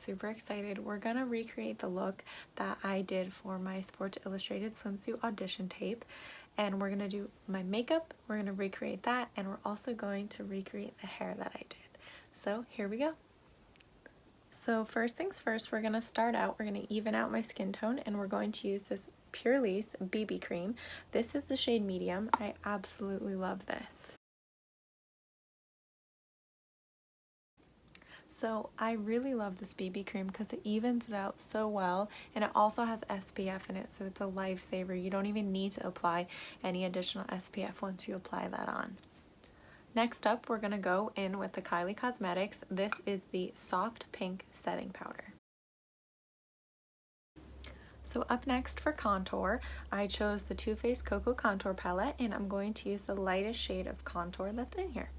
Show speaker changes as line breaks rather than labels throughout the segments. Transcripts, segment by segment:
super excited. We're gonna recreate the look that I did for my Sports Illustrated swimsuit audition tape, and we're gonna do my makeup, we're gonna recreate that, and we're also going to recreate the hair that I did. So here we go. So first things first, we're gonna start out, we're gonna even out my skin tone, and we're going to use this Purlisse BB cream. This is the shade medium. I absolutely love this. So I really love this BB cream because it evens it out so well, and it also has SPF in it, so it's a lifesaver. You don't even need to apply any additional SPF once you apply that on. Next up, we're going to go in with the Kylie Cosmetics. This is the Soft Pink Setting Powder. So up next for contour, I chose the Too Faced Cocoa Contour Palette, and I'm going to use the lightest shade of contour that's in here.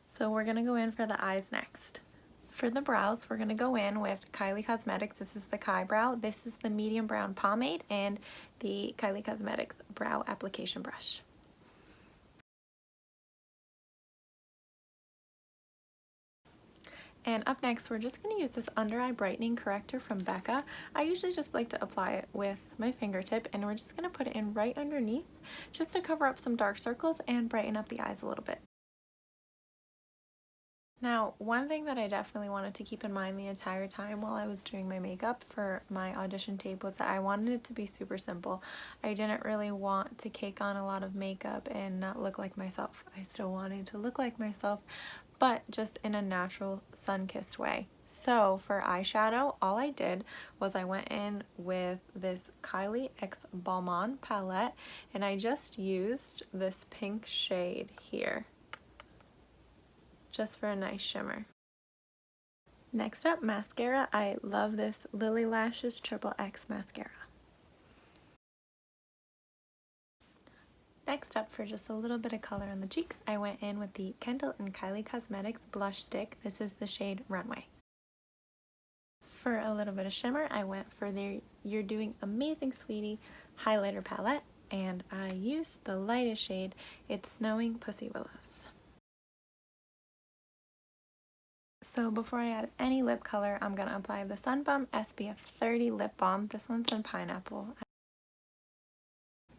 So we're going to go in for the eyes next. For the brows, we're going to go in with Kylie Cosmetics. This is the Kai Brow. This is the medium brown pomade and the Kylie Cosmetics brow application brush. And up next, we're just going to use this under eye brightening corrector from Becca. I usually just like to apply it with my fingertip, and we're just going to put it in right underneath just to cover up some dark circles and brighten up the eyes a little bit. Now, one thing that I definitely wanted to keep in mind the entire time while I was doing my makeup for my audition tape was that I wanted it to be super simple. I didn't really want to cake on a lot of makeup and not look like myself. I still wanted to look like myself, but just in a natural, sun-kissed way. So for eyeshadow, all I did was I went in with this Kylie X Balmain palette, and I just used this pink shade here, just for a nice shimmer. Next up, mascara. I love this Lily Lashes Triple X mascara. Next up, for just a little bit of color on the cheeks, I went in with the Kendall and Kylie Cosmetics blush stick. This is the shade Runway. For a little bit of shimmer, I went for the You're Doing Amazing Sweetie highlighter palette, and I used the lightest shade. It's Snowing Pussy Willows. So before I add any lip color, I'm going to apply the Sun Bum SPF 30 lip balm. This one's in Pineapple.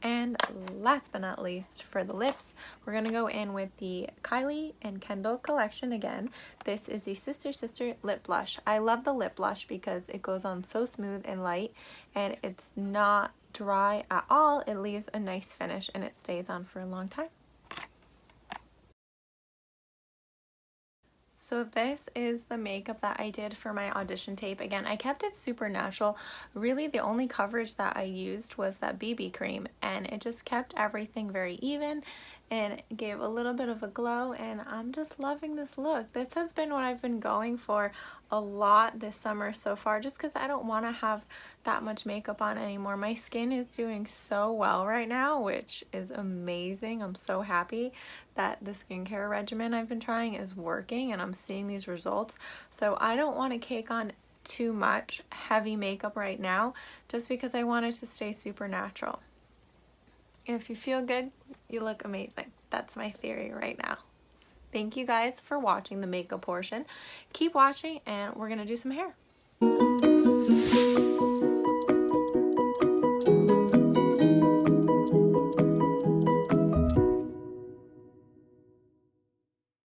And last but not least, for the lips, we're going to go in with the Kylie and Kendall collection again. This is the Sister Sister lip blush. I love the lip blush because it goes on so smooth and light, and it's not dry at all. It leaves a nice finish and it stays on for a long time. So this is the makeup that I did for my audition tape. Again, I kept it super natural. Really, the only coverage that I used was that BB cream, and it just kept everything very even and gave a little bit of a glow, and I'm just loving this look. This has been what I've been going for a lot this summer so far, just because I don't want to have that much makeup on anymore. My skin is doing so well right now, which is amazing. I'm so happy that the skincare regimen I've been trying is working and I'm seeing these results. So I don't want to cake on too much heavy makeup right now, just because I want it to stay super natural. If you feel good, you look amazing. That's my theory right now. Thank you guys for watching the makeup portion. Keep watching, and we're gonna do some hair.